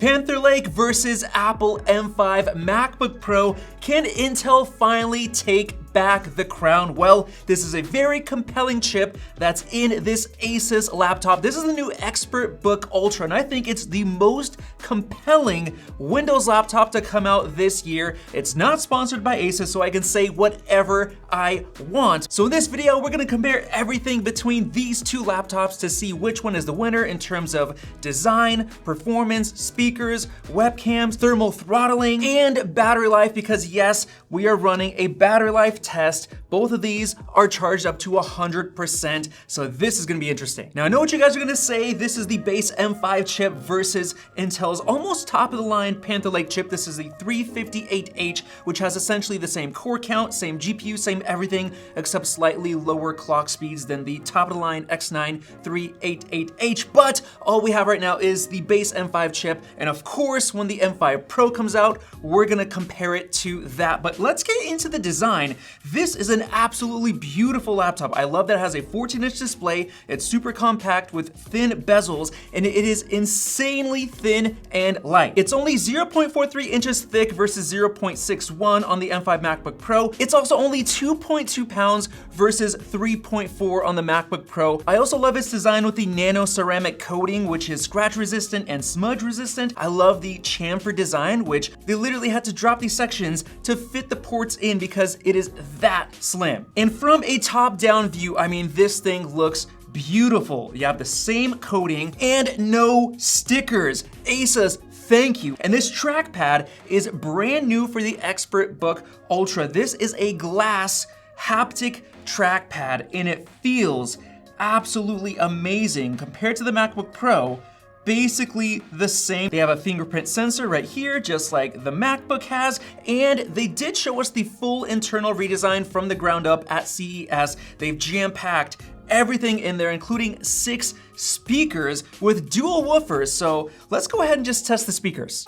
Panther Lake versus Apple M5 MacBook Pro. Can Intel finally take back the crown? Well, this is a very compelling chip that's in this ASUS laptop. This is the new ExpertBook Ultra, and I think it's the most compelling Windows laptop to come out this year. It's not sponsored by ASUS, so I can say whatever I want. So in this video, we're gonna compare everything between these two laptops to see which one is the winner in terms of design, performance, speakers, webcams, thermal throttling, and battery life, because yes, we are running a battery life test. Both of these are charged up to 100%, so this is gonna be interesting. Now I know what you guys are gonna say, this is the base M5 chip versus Intel's almost top of the line Panther Lake chip. This is the 358H, which has essentially the same core count, same GPU, same everything, except slightly lower clock speeds than the top of the line X9 388H. But all we have right now is the base M5 chip, and of course, when the M5 Pro comes out, we're gonna compare it to that. But let's get into the design. This is an absolutely beautiful laptop. I love that it has a 14-inch display. It's super compact with thin bezels, and it is insanely thin and light. It's only 0.43 inches thick versus 0.61 on the M5 MacBook Pro. It's also only 2.2 pounds versus 3.4 on the MacBook Pro. I also love its design with the nano ceramic coating, which is scratch resistant and smudge resistant. I love the chamfer design, which they literally had to drop these sections to fit the ports in because it is that slim. And from a top-down view, I mean, this thing looks beautiful. You have the same coating and no stickers. ASUS, thank you. And this trackpad is brand new for the ExpertBook Ultra. This is a glass haptic trackpad, and it feels absolutely amazing compared to the MacBook Pro. Basically the same. They have a fingerprint sensor right here, just like the MacBook has, and they did show us the full internal redesign from the ground up at CES. They've jam-packed everything in there, including 6 speakers with dual woofers. So let's go ahead and just test the speakers.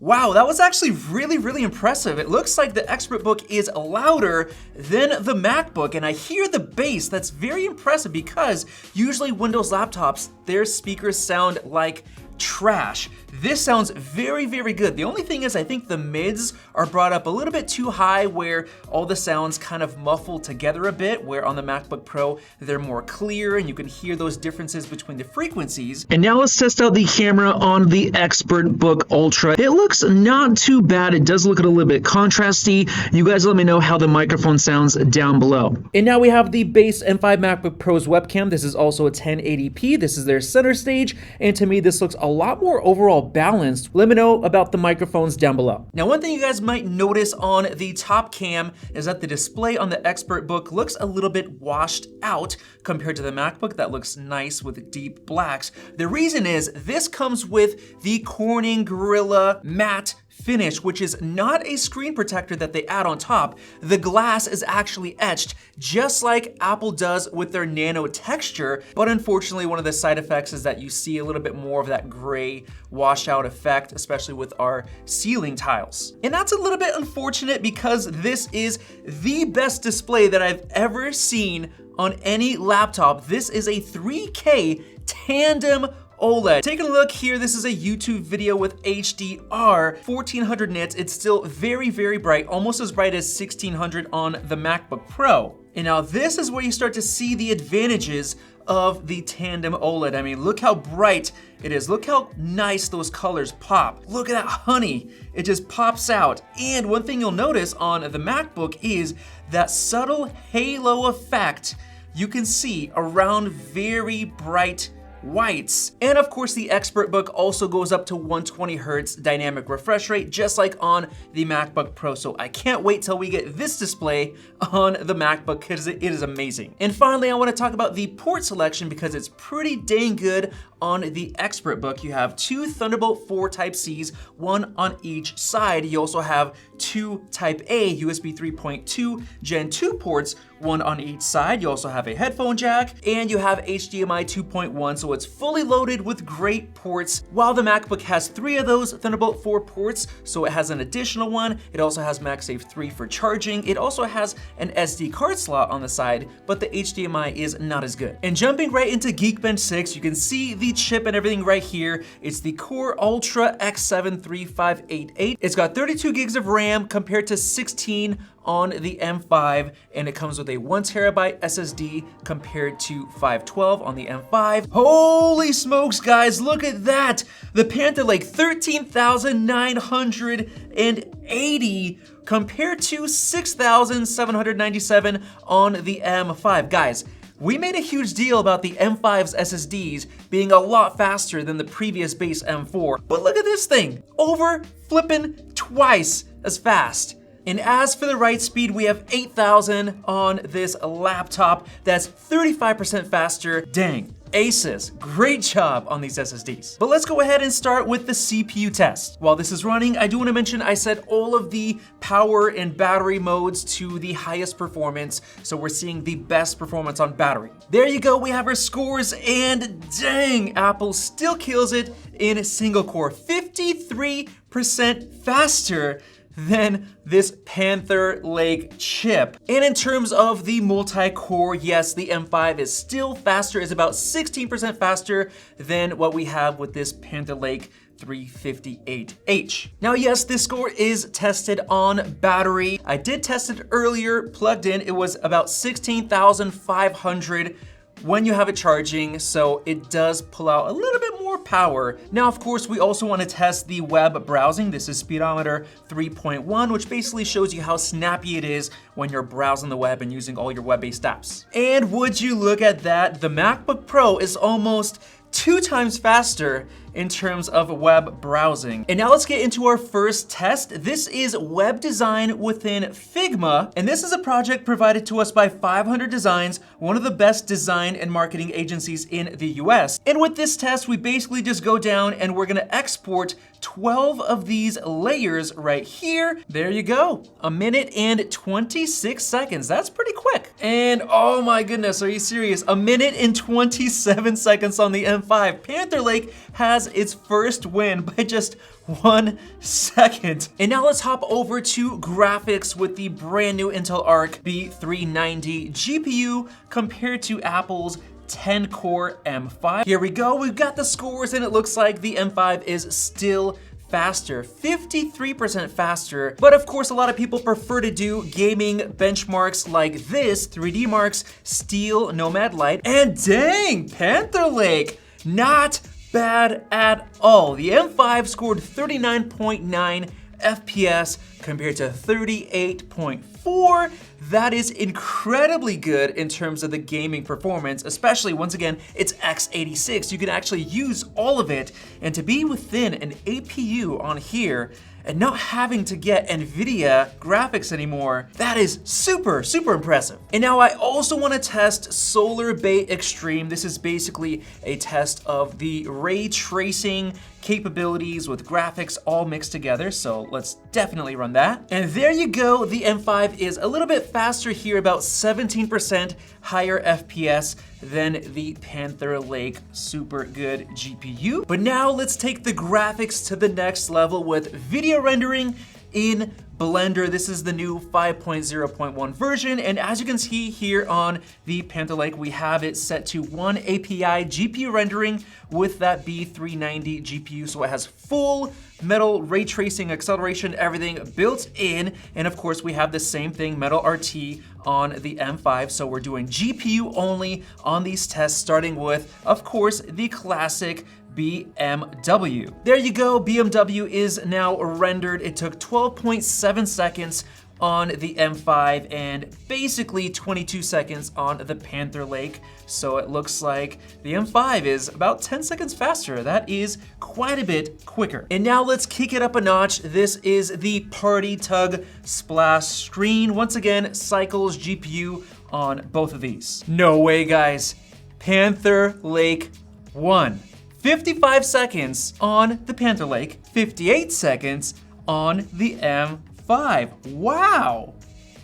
Wow, that was actually really impressive. It looks like the ExpertBook is louder than the MacBook, and I hear the bass. That's very impressive because usually Windows laptops, their speakers sound like trash. This sounds very good. The only thing is I think the mids are brought up a little bit too high where all the sounds kind of muffle together a bit, where on the MacBook Pro, they're more clear and you can hear those differences between the frequencies. And now let's test out the camera on the ExpertBook Ultra. It looks not too bad. It does look a little bit contrasty. You guys let me know how the microphone sounds down below. And now we have the base M5 MacBook Pro's webcam. This is also a 1080p. This is their center stage, and to me this looks a lot more overall balanced. Let me know about the microphones down below. Now, one thing you guys might notice on the top cam is that the display on the ExpertBook looks a little bit washed out compared to the MacBook that looks nice with deep blacks. The reason is this comes with the Corning Gorilla matte finish, which is not a screen protector that they add on top. The glass is actually etched, just like Apple does with their nano texture, but unfortunately one of the side effects is that you see a little bit more of that gray washout effect, especially with our ceiling tiles. And that's a little bit unfortunate because this is the best display that I've ever seen on any laptop. This is a 3K Tandem OLED. Taking a look here, this is a YouTube video with HDR, 1400 nits. It's still very bright, almost as bright as 1600 on the MacBook Pro. And now this is where you start to see the advantages of the Tandem OLED. I mean, look how bright it is. Look how nice those colors pop. Look at that honey. It just pops out. And one thing you'll notice on the MacBook is that subtle halo effect you can see around very bright whites. And of course, the ExpertBook also goes up to 120 Hertz dynamic refresh rate, just like on the MacBook Pro. So I can't wait till we get this display on the MacBook because it is amazing. And finally, I want to talk about the port selection because it's pretty dang good on the ExpertBook. You have 2 Thunderbolt 4 Type-Cs, 1 on each side. You also have 2 Type-A USB 3.2 Gen 2 ports, one on each side. You also have a headphone jack, and you have HDMI 2.1, so it's fully loaded with great ports. While the MacBook has 3 of those Thunderbolt 4 ports, so it has an additional one. It also has MagSafe 3 for charging. It also has an SD card slot on the side, but the HDMI is not as good. And jumping right into Geekbench 6, you can see the chip and everything right here. It's the Core Ultra X7-3588. It's got 32 gigs of RAM compared to 16 on the M5, and it comes with a 1TB SSD compared to 512 on the M5. Holy smokes, guys, look at that! The Panther Lake, 13,980 compared to 6,797 on the M5. Guys, we made a huge deal about the M5's SSDs being a lot faster than the previous base M4, but look at this thing, over flippin' twice as fast. And as for the write speed, we have 8,000 on this laptop. That's 35% faster. Dang, ASUS, great job on these SSDs. But let's go ahead and start with the CPU test. While this is running, I do want to mention I set all of the power and battery modes to the highest performance, so we're seeing the best performance on battery. There you go, we have our scores, and dang, Apple still kills it in single core, 53% faster than this Panther Lake chip. And in terms of the multi-core, yes, the M5 is still faster, is about 16% faster than what we have with this Panther Lake 358H. Now, yes, this score is tested on battery. I did test it earlier, plugged in, it was about 16,500 when you have it charging, so it does pull out a little bit more power. Now, of course, we also want to test the web browsing. This is Speedometer 3.1, which basically shows you how snappy it is when you're browsing the web and using all your web-based apps. And would you look at that, the MacBook Pro is almost 2 times faster in terms of web browsing. And now let's get into our first test. This is web design within Figma, and this is a project provided to us by 500 Designs, one of the best design and marketing agencies in the US. And with this test, we basically just go down and we're gonna export 12 of these layers right here. There you go, 1 minute and 26 seconds. That's pretty quick. And oh my goodness, are you serious? 1 minute and 27 seconds on the M5. Panther Lake has its first win by just 1 second. And now let's hop over to graphics with the brand new Intel Arc B390 GPU compared to Apple's 10-core M5. Here we go, we've got the scores, and it looks like the M5 is still faster, 53% faster. But of course, a lot of people prefer to do gaming benchmarks like this, 3D Mark's Steel Nomad Lite, and dang, Panther Lake, not bad at all. The M5 scored 39.9 FPS compared to 38.4. That is incredibly good in terms of the gaming performance, especially once again, it's x86. You can actually use all of it, and to be within an APU on here and not having to get NVIDIA graphics anymore, that is super, super impressive. And now I also want to test Solar Bay Extreme. This is basically a test of the ray tracing capabilities with graphics all mixed together, so let's definitely run that. And there you go, the M5 is a little bit faster here, about 17% higher FPS than the Panther Lake super good GPU. But now let's take the graphics to the next level with video rendering in Blender. This is the new 5.0.1 version, and as you can see here on the Panther Lake, we have it set to 1 API GPU rendering with that B390 GPU, so it has full metal ray tracing, acceleration, everything built in. And of course, we have the same thing, Metal RT on the M5, so we're doing GPU only on these tests, starting with, of course, the classic BMW. There you go, BMW is now rendered. It took 12.7 seconds on the M5 and basically 22 seconds on the Panther Lake. So it looks like the M5 is about 10 seconds faster. That is quite a bit quicker. And now let's kick it up a notch. This is the PartyTug splash screen. Once again, cycles GPU on both of these. No way, guys. Panther Lake won. 55 seconds on the Panther Lake, 58 seconds on the M5. Wow,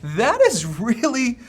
that is really,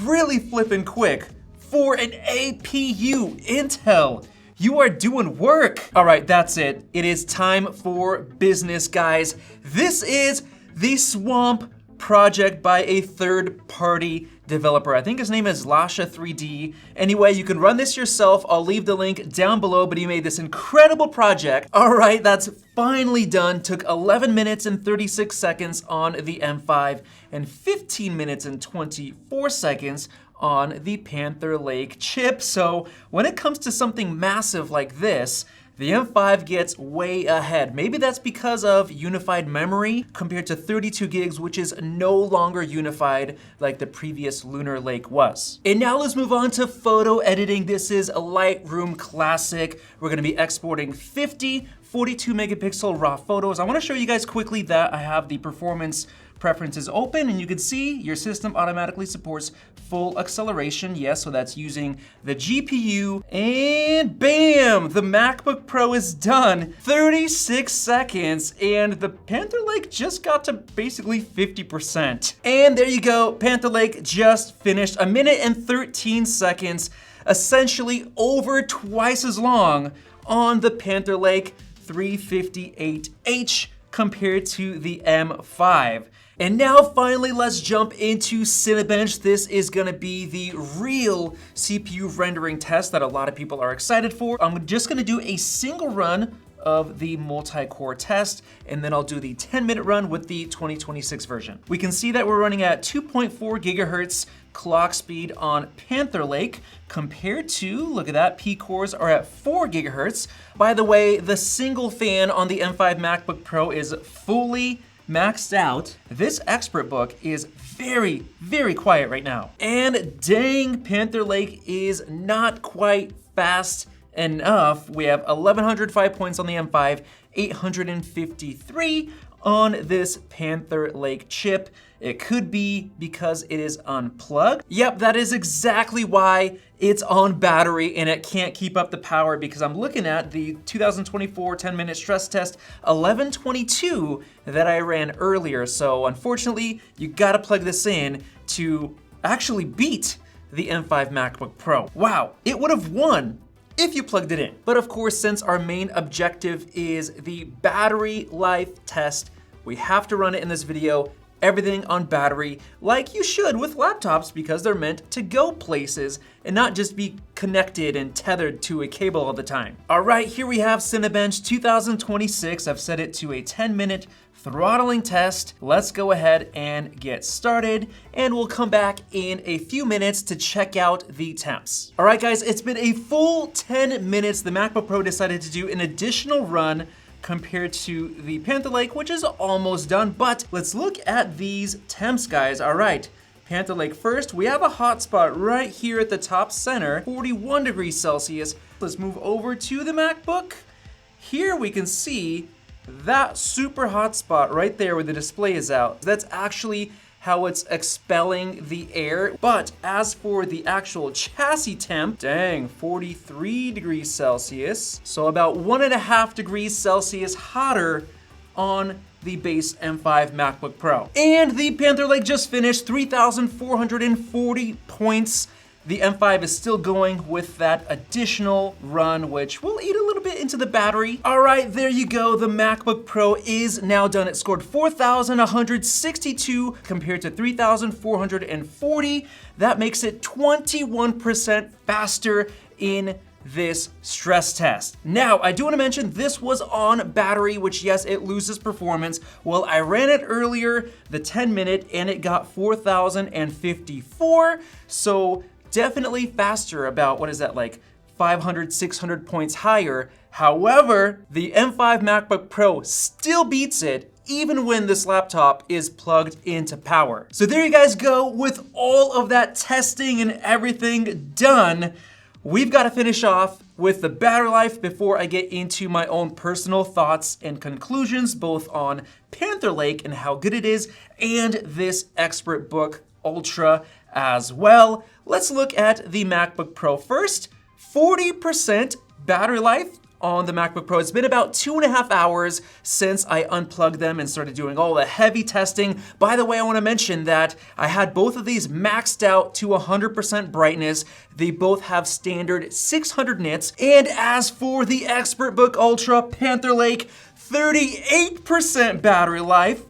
really flippin' quick for an APU. Intel, you are doing work. All right, that's it. It is time for business, guys. This is the Swamp project by a third-party developer. I think his name is Lasha 3D. Anyway, you can run this yourself. I'll leave the link down below, but he made this incredible project. All right, that's finally done. Took 11 minutes and 36 seconds on the M5 and 15 minutes and 24 seconds on the Panther Lake chip. So when it comes to something massive like this, the M5 gets way ahead. Maybe that's because of unified memory compared to 32 gigs, which is no longer unified like the previous Lunar Lake was. And now let's move on to photo editing. This is a Lightroom Classic. We're gonna be exporting 50 42 megapixel raw photos. I wanna show you guys quickly that I have the performance preferences open, and you can see your system automatically supports full acceleration. Yes, so that's using the GPU, and bam, the MacBook Pro is done. 36 seconds, and the Panther Lake just got to basically 50%. And there you go, Panther Lake just finished. 1 minute and 13 seconds, essentially over twice as long on the Panther Lake 358H compared to the M5. And now finally, let's jump into Cinebench. This is gonna be the real CPU rendering test that a lot of people are excited for. I'm just gonna do a single run of the multi-core test, and then I'll do the 10-minute run with the 2026 version. We can see that we're running at 2.4 gigahertz clock speed on Panther Lake compared to, look at that, P cores are at 4 gigahertz. By the way, the single fan on the M5 MacBook Pro is fully maxed out. This ExpertBook is very, very quiet right now. And dang, Panther Lake is not quite fast enough. We have 1,105 points on the M5, 853 on this Panther Lake chip. It could be because it is unplugged. Yep, that is exactly why it's on battery and it can't keep up the power, because I'm looking at the 2024 10-minute stress test 1122 that I ran earlier. So unfortunately, you gotta plug this in to actually beat the M5 MacBook Pro. Wow, it would have won if you plugged it in. But of course, since our main objective is the battery life test, we have to run it in this video. Everything on battery, like you should with laptops, because they're meant to go places and not just be connected and tethered to a cable all the time. All right, here we have Cinebench 2026. I've set it to a 10-minute throttling test. Let's go ahead and get started, and we'll come back in a few minutes to check out the temps. All right, guys, it's been a full 10 minutes. The MacBook Pro decided to do an additional run compared to the Panther Lake, which is almost done, but let's look at these temps, guys. All right, Panther Lake first, we have a hotspot right here at the top center, 41 degrees Celsius. Let's move over to the MacBook. Here we can see that super hotspot right there where the display is out. That's actually how it's expelling the air. But as for the actual chassis temp, dang, 43 degrees Celsius. So about 1.5 degrees Celsius hotter on the base M5 MacBook Pro. And the Panther Lake just finished, 3,440 points. The M5 is still going with that additional run, which will eat a little bit into the battery. All right, there you go. The MacBook Pro is now done. It scored 4,162 compared to 3,440. That makes it 21% faster in this stress test. Now, I do want to mention this was on battery, which yes, it loses performance. Well, I ran it earlier, the 10-minute, and it got 4,054. So definitely faster, about, what is that, like 500, 600 points higher. However, the M5 MacBook Pro still beats it even when this laptop is plugged into power. So there you guys go. With all of that testing and everything done, we've got to finish off with the battery life before I get into my own personal thoughts and conclusions, both on Panther Lake and how good it is, and this ExpertBook Ultra as well. Let's look at the MacBook Pro first. 40% battery life on the MacBook Pro. It's been about 2.5 hours since I unplugged them and started doing all the heavy testing. By the way, I want to mention that I had both of these maxed out to 100% brightness. They both have standard 600 nits. And as for the ExpertBook Ultra Panther Lake, 38% battery life,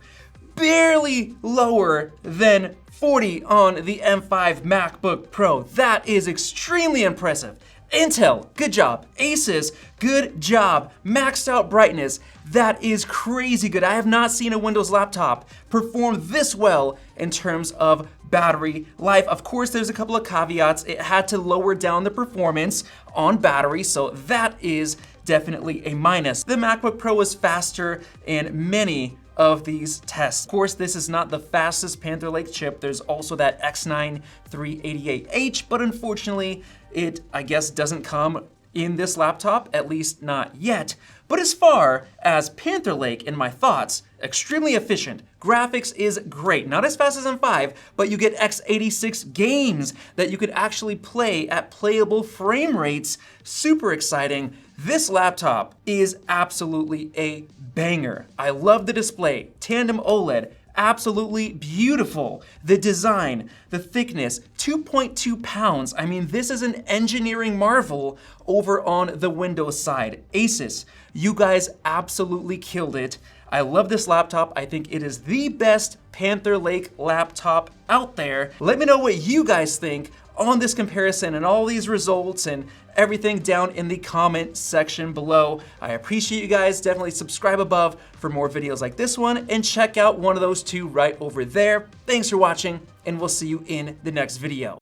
barely lower than 40 on the M5 MacBook Pro. That is extremely impressive. Intel, good job. ASUS, good job. Maxed out brightness, that is crazy good. I have not seen a Windows laptop perform this well in terms of battery life. Of course, there's a couple of caveats. It had to lower down the performance on battery, so that is definitely a minus. The MacBook Pro was faster in many of these tests. Of course, this is not the fastest Panther Lake chip. There's also that X9 388H, but unfortunately, it, I guess, doesn't come in this laptop, at least not yet. But as far as Panther Lake, in my thoughts, extremely efficient. Graphics is great. Not as fast as M5, but you get x86 games that you could actually play at playable frame rates. Super exciting. This laptop is absolutely a banger. I love the display. Tandem OLED, absolutely beautiful. The design, the thickness, 2.2 pounds. I mean, this is an engineering marvel over on the Windows side. ASUS, you guys absolutely killed it. I love this laptop. I think it is the best Panther Lake laptop out there. Let me know what you guys think on this comparison and all these results and everything down in the comment section below. I appreciate you guys. Definitely subscribe above for more videos like this one and check out one of those two right over there. Thanks for watching, and we'll see you in the next video.